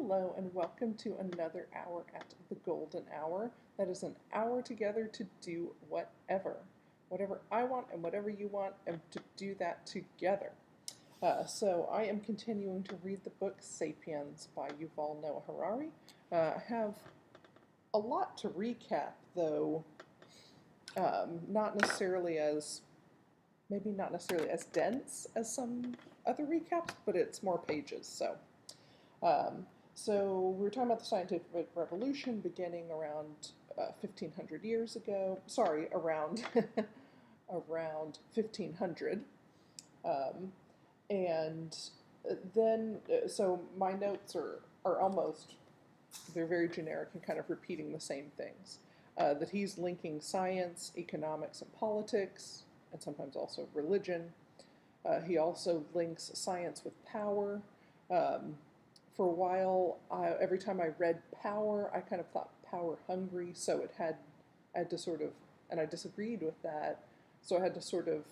Hello and welcome to another hour at the Golden Hour. That is an hour together to do whatever. Whatever I want and whatever you want, and to do that together. So I am continuing to read the book Sapiens by Yuval Noah Harari. I have a lot to recap, though not necessarily as, maybe not necessarily as dense as some other recaps, but it's more pages, so. So we were talking about the scientific revolution beginning around 1500 years ago. Sorry, around around 1500. And then, so my notes are almost, they're very generic and kind of repeating the same things. That he's linking science, economics, and politics, and sometimes also religion. He also links science with power. For a while, every time I read power, I kind of thought power hungry, so I had to sort of, and I disagreed with that, so I had to sort of,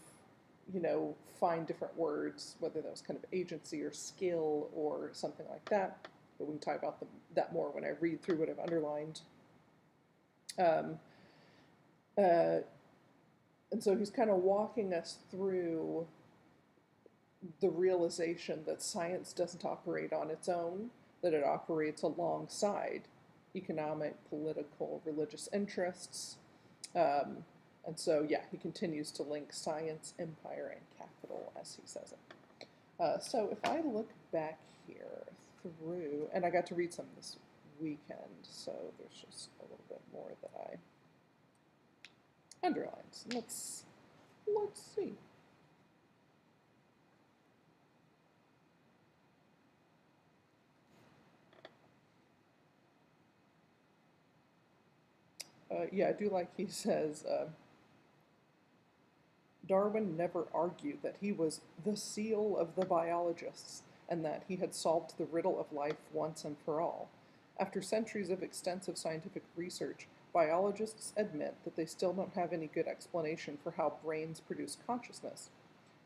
find different words, whether that was kind of agency or skill or something like that. But we can talk about that more when I read through what I've underlined. And so he's kind of walking us through the realization that science doesn't operate on its own, that it operates alongside economic, political, religious interests. And so, yeah, he continues to link science, empire, and capital, as he says it. So if I look back here through, and I got to read some this weekend, so there's just a little bit more that I underlined. So let's see. Yeah, I do like he says, Darwin never argued that he was the seal of the biologists and that he had solved the riddle of life once and for all. After centuries of extensive scientific research, biologists admit that they still don't have any good explanation for how brains produce consciousness.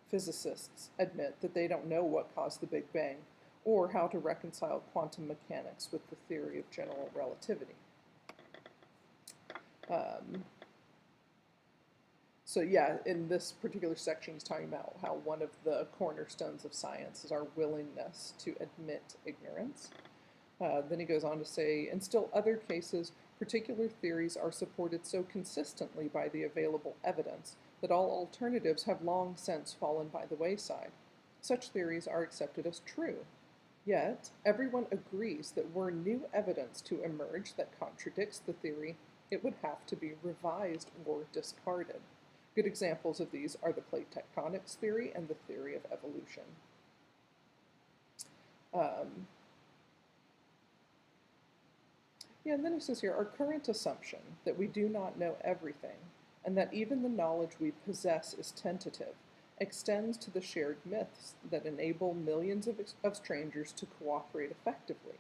Physicists admit that they don't know what caused the Big Bang or how to reconcile quantum mechanics with the theory of general relativity. So yeah, in this particular section, he's talking about how one of the cornerstones of science is our willingness to admit ignorance. Then he goes on to say, in still other cases, particular theories are supported so consistently by the available evidence that all alternatives have long since fallen by the wayside. Such theories are accepted as true. Yet, everyone agrees that were new evidence to emerge that contradicts the theory, it would have to be revised or discarded. Good examples of these are the plate tectonics theory and the theory of evolution. Yeah, and then he says here, our current assumption that we do not know everything, and that even the knowledge we possess is tentative, extends to the shared myths that enable millions of strangers to cooperate effectively.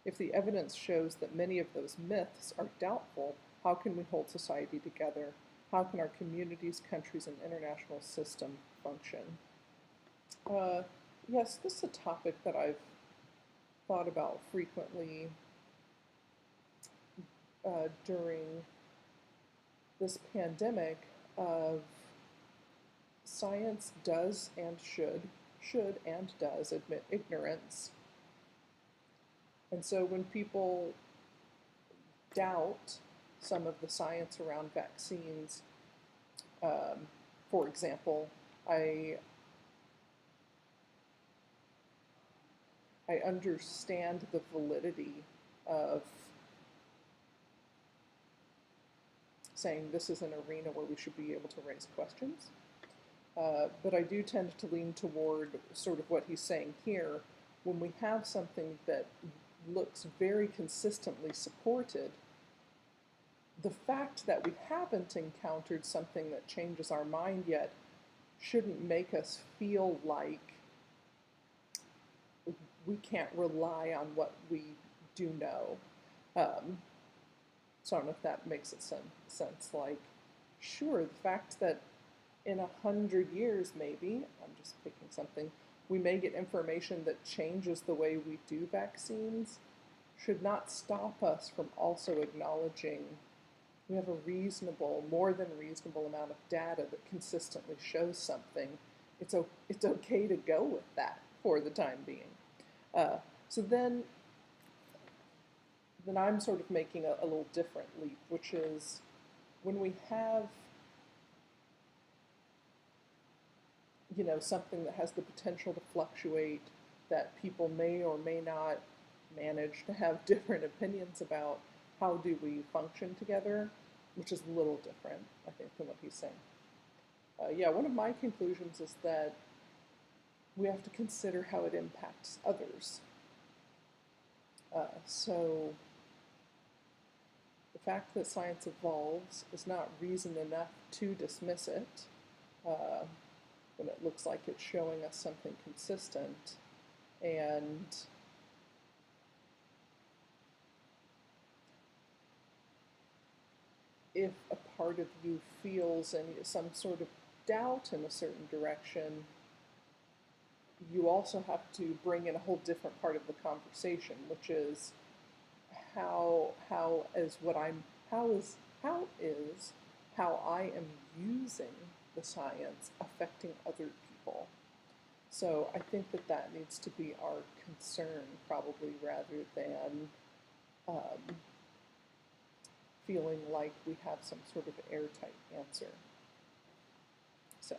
If the evidence shows that many of those myths are doubtful, how can we hold society together? How can our communities, countries, and international system function? Yes, this is a topic that I've thought about frequently during this pandemic. Of science does and should and does admit ignorance. And so when people doubt some of the science around vaccines, for example, I understand the validity of saying this is an arena where we should be able to raise questions. But I do tend to lean toward sort of what he's saying here. When we have something that looks very consistently supported, the fact that we haven't encountered something that changes our mind yet shouldn't make us feel like we can't rely on what we do know. So I don't know if that makes it sense. Like, sure, the fact that in 100 years, maybe, I'm just picking something, we may get information that changes the way we do vaccines, should not stop us from also acknowledging we have a reasonable, more than reasonable amount of data that consistently shows something. It's okay to go with that for the time being. So then I'm sort of making a little different leap, which is when we have, something that has the potential to fluctuate, that people may or may not manage to have different opinions about, how do we function together, which is a little different, I think, than what he's saying. One of my conclusions is that we have to consider how it impacts others. So the fact that science evolves is not reason enough to dismiss it when it looks like it's showing us something consistent. And if a part of you feels some sort of doubt in a certain direction, you also have to bring in a whole different part of the conversation, which is how I am using the science affecting other people. So I think that needs to be our concern, probably, rather than feeling like we have some sort of airtight answer. So,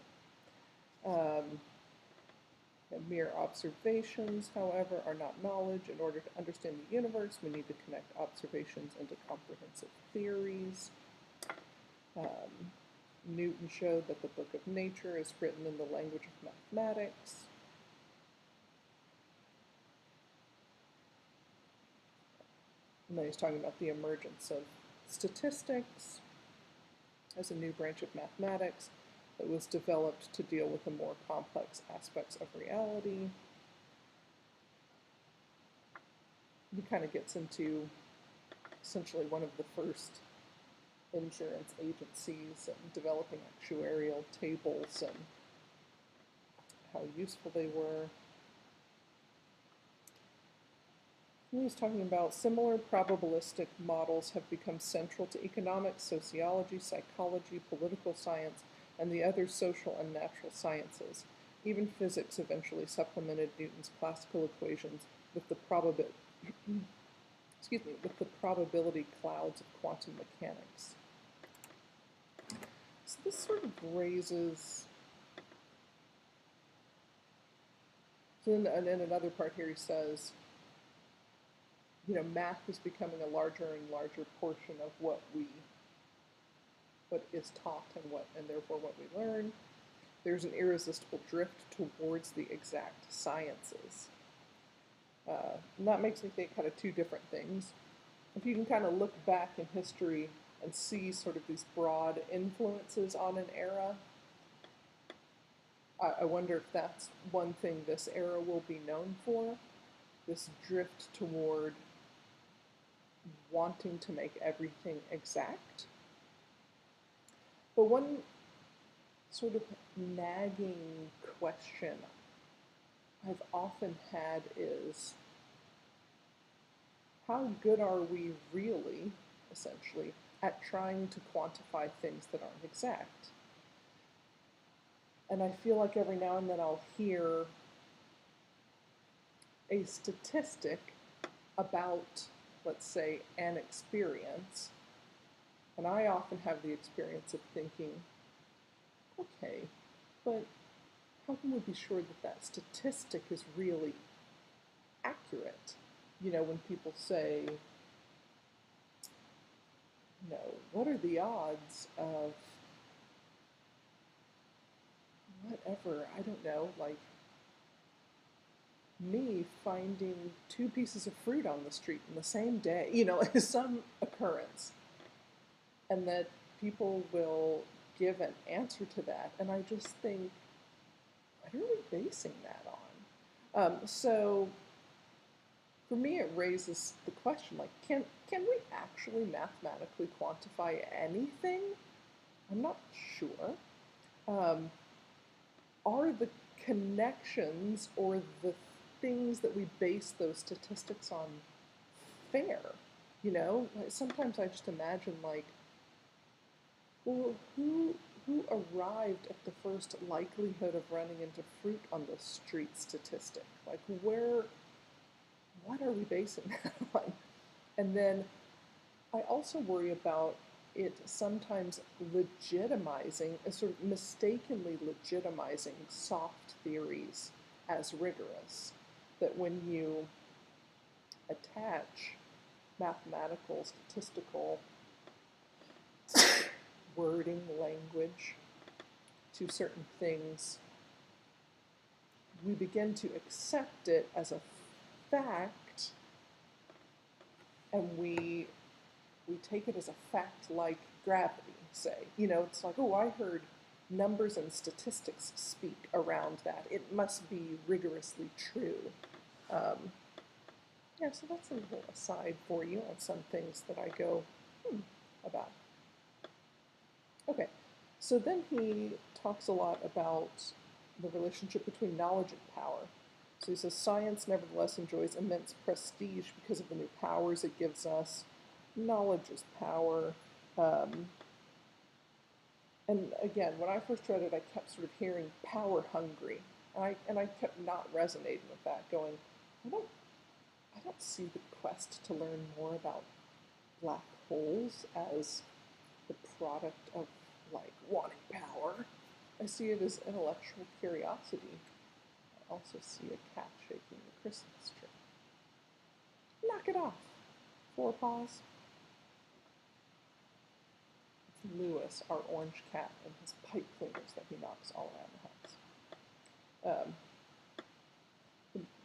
mere observations, however, are not knowledge. In order to understand the universe, we need to connect observations into comprehensive theories. Newton showed that the book of nature is written in the language of mathematics. And then he's talking about the emergence of statistics as a new branch of mathematics that was developed to deal with the more complex aspects of reality. He kind of gets into essentially one of the first insurance agencies and developing actuarial tables and how useful they were. He was talking about similar probabilistic models have become central to economics, sociology, psychology, political science, and the other social and natural sciences. Even physics eventually supplemented Newton's classical equations with the probability clouds of quantum mechanics. So this sort of raises. So in another part here, he says, math is becoming a larger and larger portion of what is taught and therefore what we learn. There's an irresistible drift towards the exact sciences. And that makes me think kind of two different things. If you can kind of look back in history and see sort of these broad influences on an era, I wonder if that's one thing this era will be known for, this drift toward wanting to make everything exact. But one sort of nagging question I've often had is, how good are we really, essentially, at trying to quantify things that aren't exact? And I feel like every now and then I'll hear a statistic about, let's say, an experience, and I often have the experience of thinking, okay, but how can we be sure that statistic is really accurate? When people say, what are the odds of whatever, I don't know, like me finding 2 pieces of fruit on the street in the same day, some occurrence, and that people will give an answer to that, and I just think, what are we basing that on? So for me, it raises the question, like, can we actually mathematically quantify anything? I'm not sure. Are the connections or the things that we base those statistics on fair. You know, sometimes I just imagine like, well, who arrived at the first likelihood of running into fruit on the street statistic? Like, what are we basing that on? And then I also worry about it sometimes legitimizing, sort of mistakenly legitimizing soft theories as rigorous. That when you attach mathematical, statistical wording, language to certain things, we begin to accept it as a fact, and we take it as a fact like gravity, say. You know, it's like, oh, I heard numbers and statistics speak around that. It must be rigorously true. Yeah, so that's a little aside for you on some things that I go, about. Okay, so then he talks a lot about the relationship between knowledge and power. So he says, science nevertheless enjoys immense prestige because of the new powers it gives us. Knowledge is power. And again, when I first read it, I kept sort of hearing power hungry. And I kept not resonating with that, going, I don't see the quest to learn more about black holes as the product of, like, wanting power. I see it as intellectual curiosity. I also see a cat shaking the Christmas tree. Knock it off. 4 paws. It's Lewis, our orange cat, and his pipe cleaners that he knocks all around the house.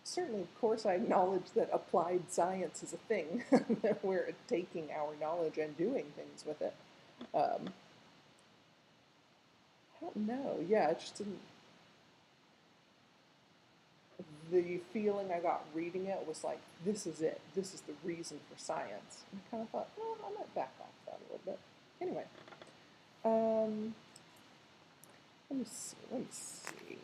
Certainly, of course, I acknowledge that applied science is a thing, that we're taking our knowledge and doing things with it. I don't know. Yeah, it just didn't. The feeling I got reading it was like, this is it. This is the reason for science. And I kind of thought, well, I might back off that a little bit. Anyway, let me see.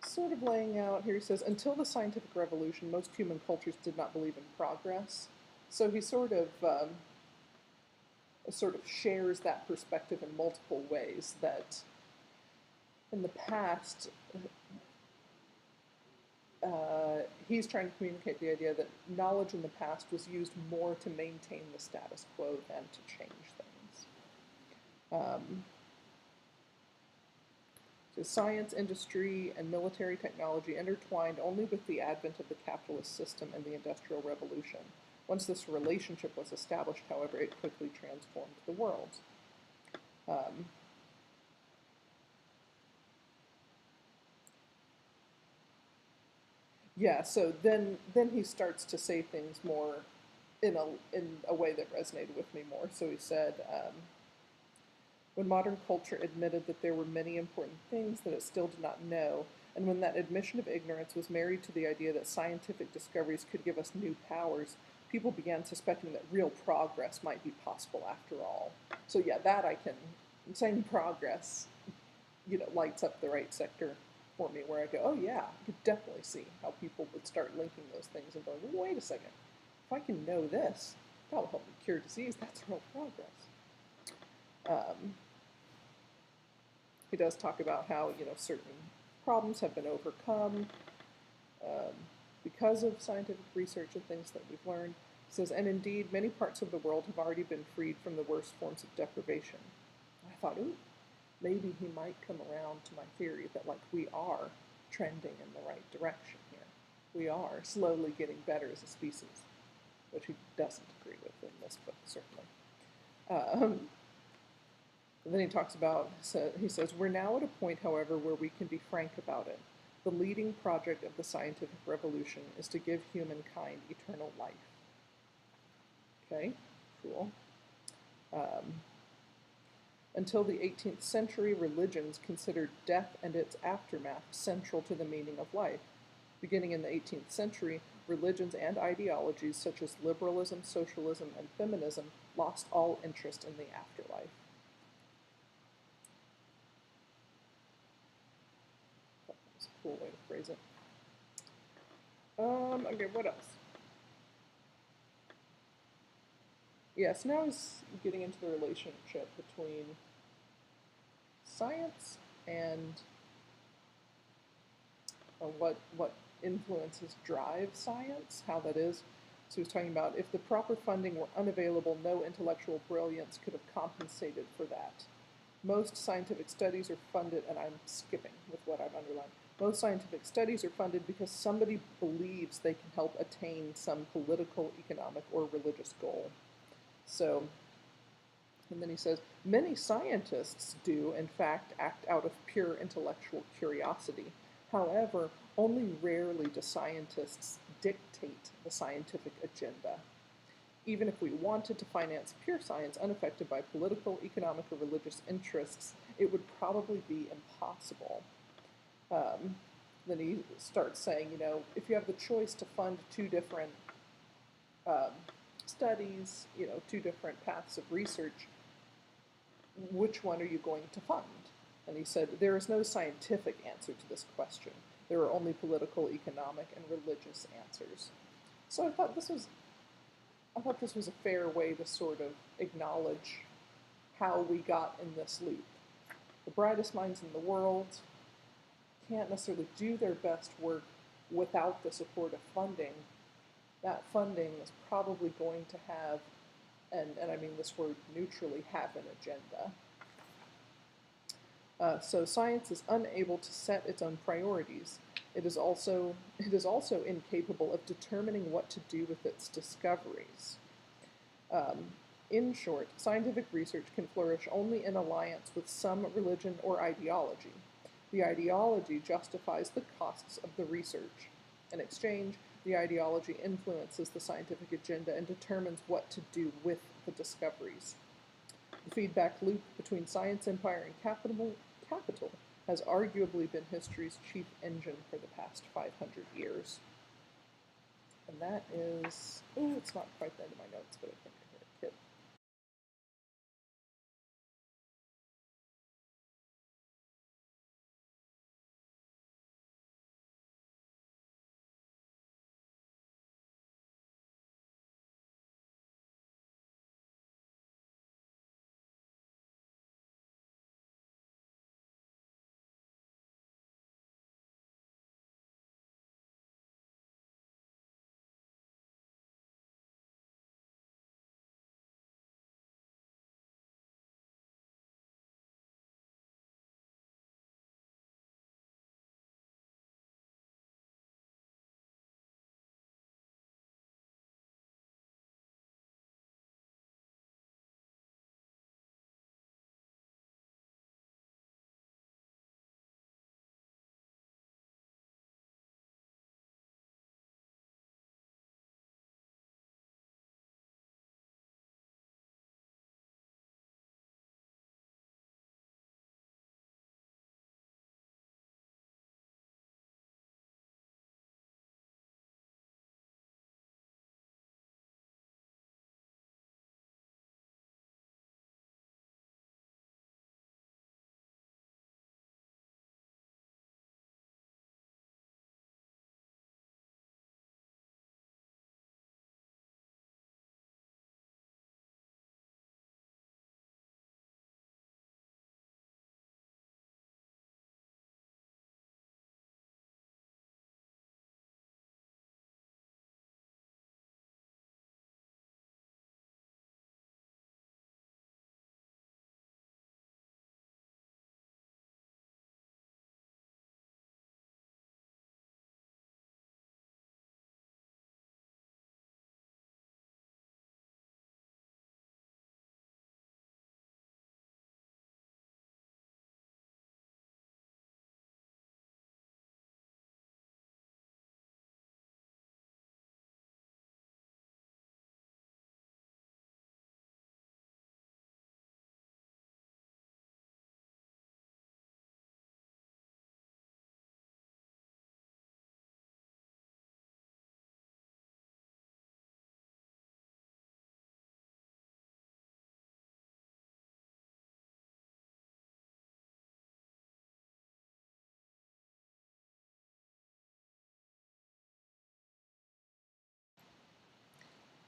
Sort of laying out here, he says, until the scientific revolution, most human cultures did not believe in progress. So he sort of shares that perspective in multiple ways, that in the past, he's trying to communicate the idea that knowledge in the past was used more to maintain the status quo than to change things. So science, industry, and military technology intertwined only with the advent of the capitalist system and the Industrial Revolution. Once this relationship was established, however, it quickly transformed the world. Yeah, so then he starts to say things more in a way that resonated with me more. So he said, when modern culture admitted that there were many important things that it still did not know, and when that admission of ignorance was married to the idea that scientific discoveries could give us new powers, people began suspecting that real progress might be possible after all. So yeah, that saying progress, lights up the right sector for me, where I go, oh yeah, I could definitely see how people would start linking those things and going, well, wait a second, if I can know this, that will help me cure disease, that's real progress. He does talk about how, certain problems have been overcome because of scientific research and things that we've learned. He says, and indeed, many parts of the world have already been freed from the worst forms of deprivation. And I thought, ooh, maybe he might come around to my theory that, like, we are trending in the right direction here. We are slowly getting better as a species, which he doesn't agree with in this book, certainly. And then he talks about, he says, we're now at a point, however, where we can be frank about it. The leading project of the scientific revolution is to give humankind eternal life. Okay, cool. Until the 18th century, religions considered death and its aftermath central to the meaning of life. Beginning in the 18th century, religions and ideologies such as liberalism, socialism, and feminism lost all interest in the afterlife. cool way to phrase it. Okay, what else? Yes, now he's getting into the relationship between science and what influences drive science, how that is. So he's talking about if the proper funding were unavailable, no intellectual brilliance could have compensated for that. Most scientific studies are funded, and I'm skipping with what I've underlined. Most scientific studies are funded because somebody believes they can help attain some political, economic, or religious goal. So, and then he says, many scientists do, in fact, act out of pure intellectual curiosity. However, only rarely do scientists dictate the scientific agenda. Even if we wanted to finance pure science unaffected by political, economic, or religious interests, it would probably be impossible. Then he starts saying, if you have the choice to fund two different studies, two different paths of research, which one are you going to fund? And he said, there is no scientific answer to this question. There are only political, economic, and religious answers. So I thought this was a fair way to sort of acknowledge how we got in this loop. The brightest minds in the world can't necessarily do their best work without the support of funding. That funding is probably going to have, and I mean this word neutrally, have an agenda. So science is unable to set its own priorities. It is also incapable of determining what to do with its discoveries. In short, scientific research can flourish only in alliance with some religion or ideology. The ideology justifies the costs of the research. In exchange, the ideology influences the scientific agenda and determines what to do with the discoveries. The feedback loop between science, empire, and capital has arguably been history's chief engine for the past 500 years. And that is, it's not quite the end of my notes, but I think I heard a kid.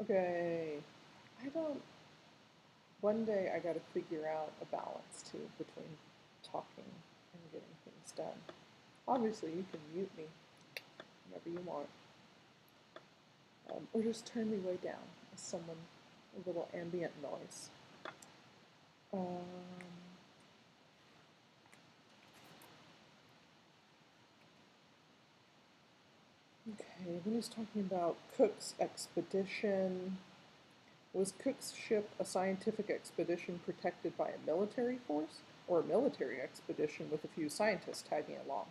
Okay, I don't. One day I got to figure out a balance too between talking and getting things done. Obviously, you can mute me whenever you want, or just turn me way down as someone a little ambient noise. Um, okay, then he's talking about Cook's expedition. Was Cook's ship a scientific expedition protected by a military force, or a military expedition with a few scientists tagging along?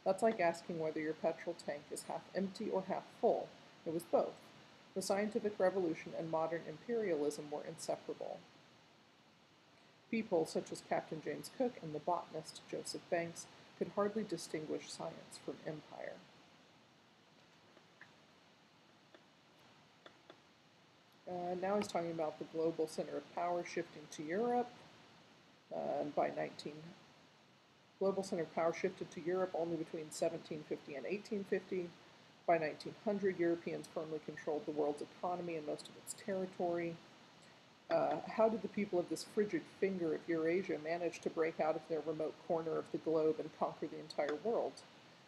That's like asking whether your petrol tank is half empty or half full. It was both. The scientific revolution and modern imperialism were inseparable. People such as Captain James Cook and the botanist Joseph Banks could hardly distinguish science from empire. Now he's talking about the global center of power shifting to Europe. By 19, global center of power shifted to Europe only between 1750 and 1850. By 1900, Europeans firmly controlled the world's economy and most of its territory. How did the people of this frigid finger of Eurasia manage to break out of their remote corner of the globe and conquer the entire world?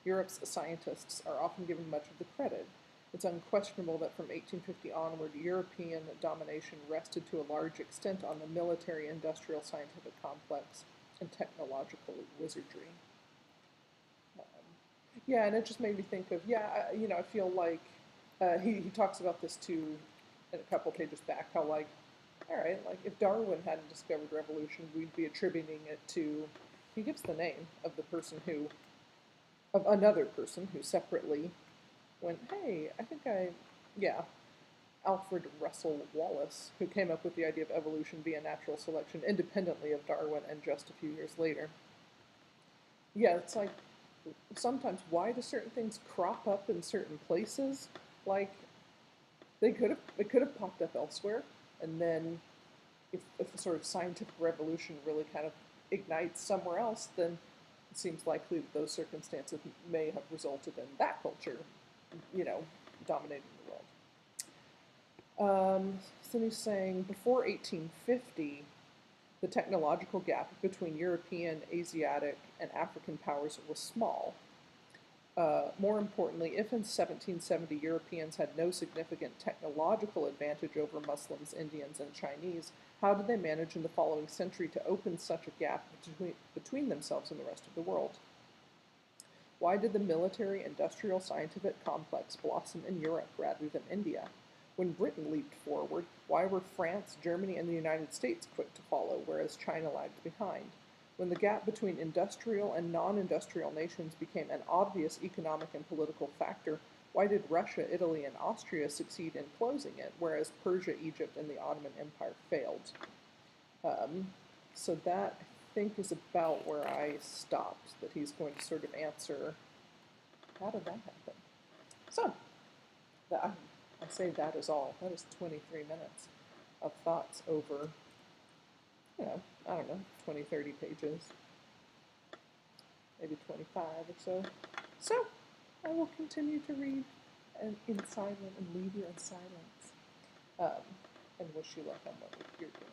Europe's scientists are often given much of the credit. It's unquestionable that from 1850 onward, European domination rested to a large extent on the military, industrial, scientific complex and technological wizardry. Yeah, and it just made me think of, I feel like he talks about this too in a couple pages back, how like, all right, like if Darwin hadn't discovered evolution, we'd be attributing it to, he gives the name of the person who, of another person who separately went, hey, Alfred Russel Wallace, who came up with the idea of evolution via natural selection independently of Darwin and just a few years later. Yeah, it's like, sometimes why do certain things crop up in certain places? Like, it could have popped up elsewhere, and then if the sort of scientific revolution really kind of ignites somewhere else, then it seems likely that those circumstances may have resulted in that culture, dominating the world. So he's saying before 1850, the technological gap between European, Asiatic, and African powers was small. More importantly, if in 1770 Europeans had no significant technological advantage over Muslims, Indians, and Chinese, how did they manage in the following century to open such a gap between themselves and the rest of the world? Why did the military, industrial, scientific complex blossom in Europe rather than India? When Britain leaped forward, why were France, Germany, and the United States quick to follow, whereas China lagged behind? When the gap between industrial and non-industrial nations became an obvious economic and political factor, why did Russia, Italy, and Austria succeed in closing it, whereas Persia, Egypt, and the Ottoman Empire failed? So that, I think, is about where I stopped, that he's going to sort of answer, how did that happen? So, I say that is all. That is 23 minutes of thoughts over, I don't know, 20, 30 pages, maybe 25 or so. So, I will continue to read in silence and leave you in silence, and wish you luck on what you're doing.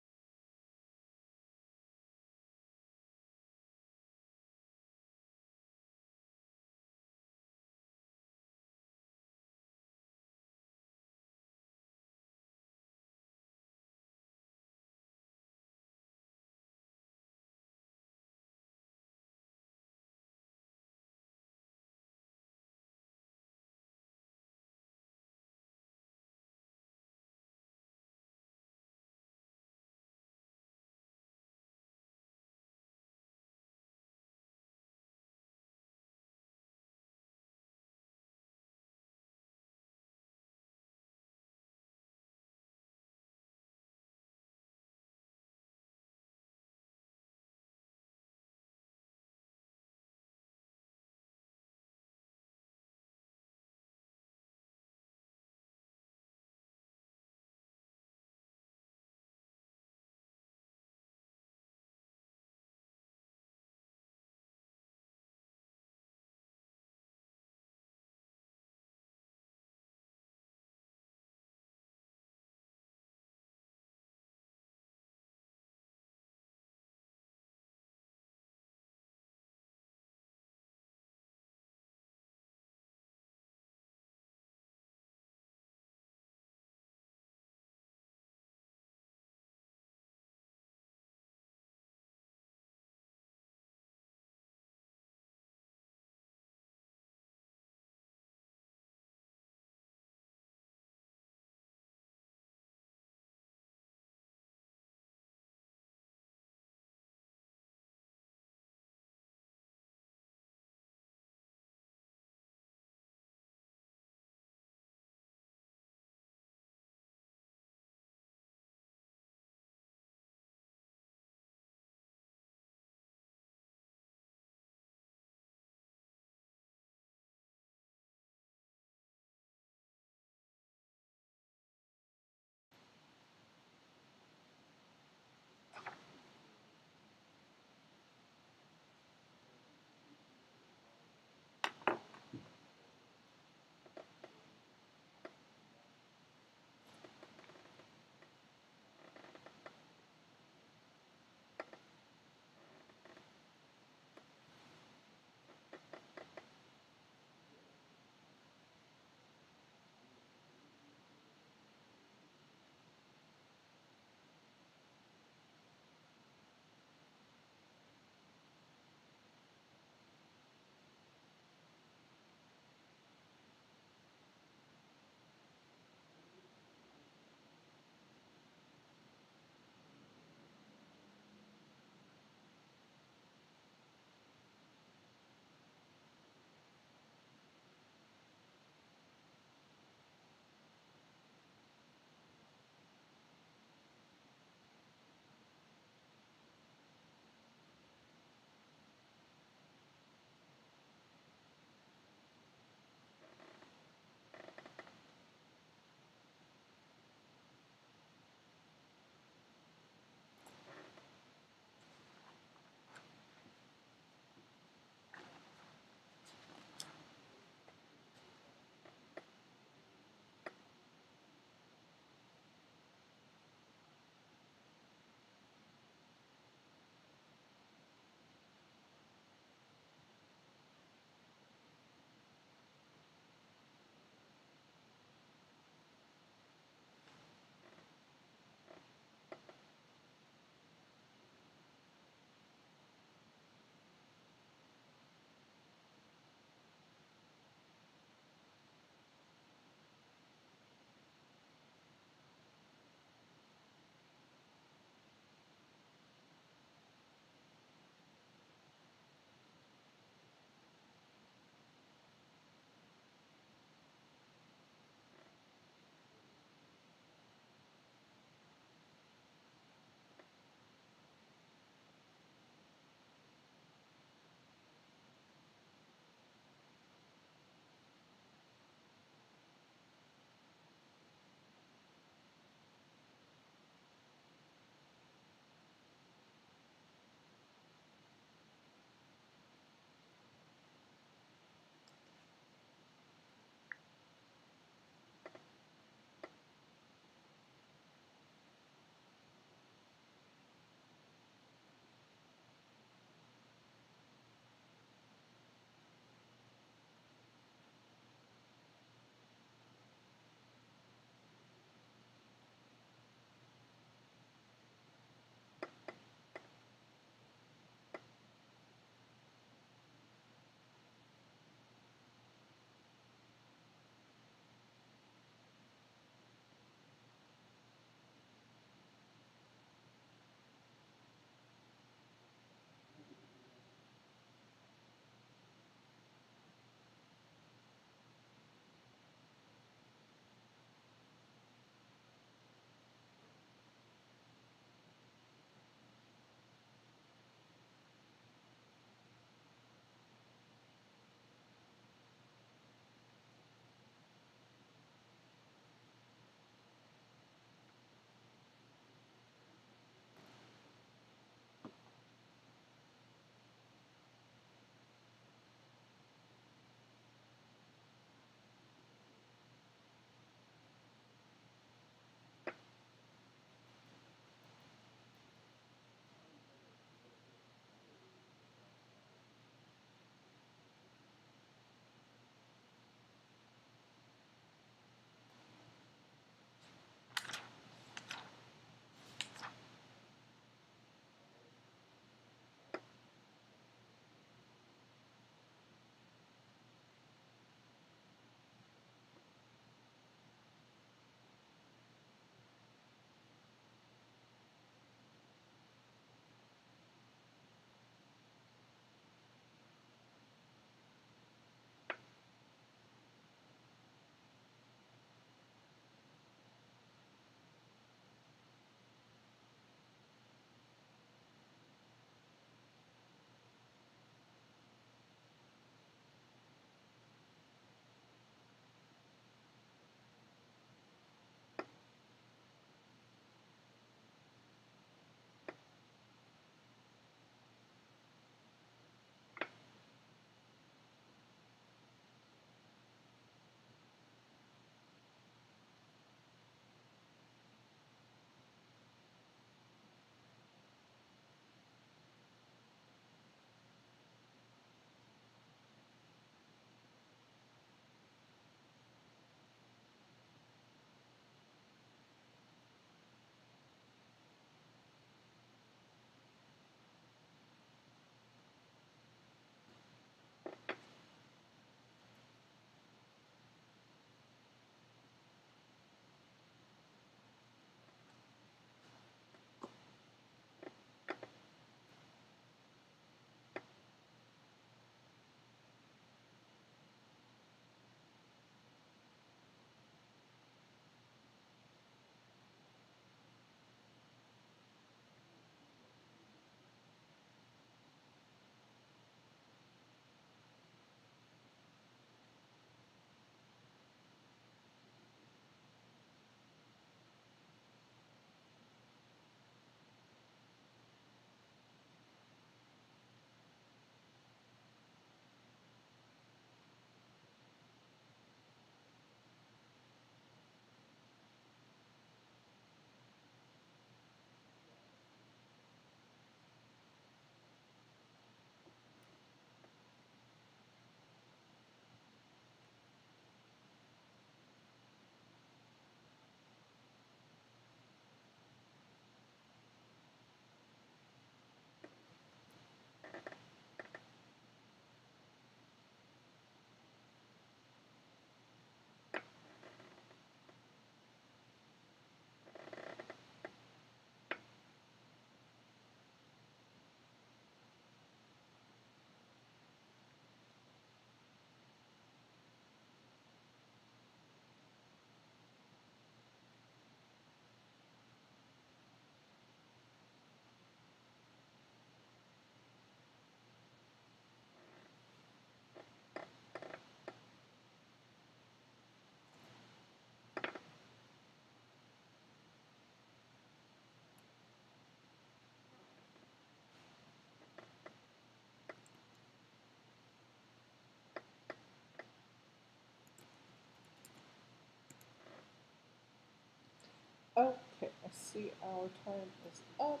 Okay, I see our time is up.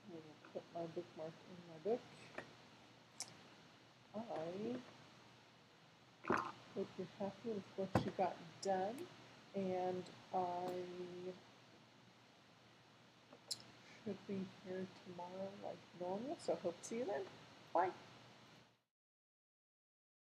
I will put my bookmark in my book. I hope you're happy with what you got done, and I should be here tomorrow like normal, so hope to see you then. Bye.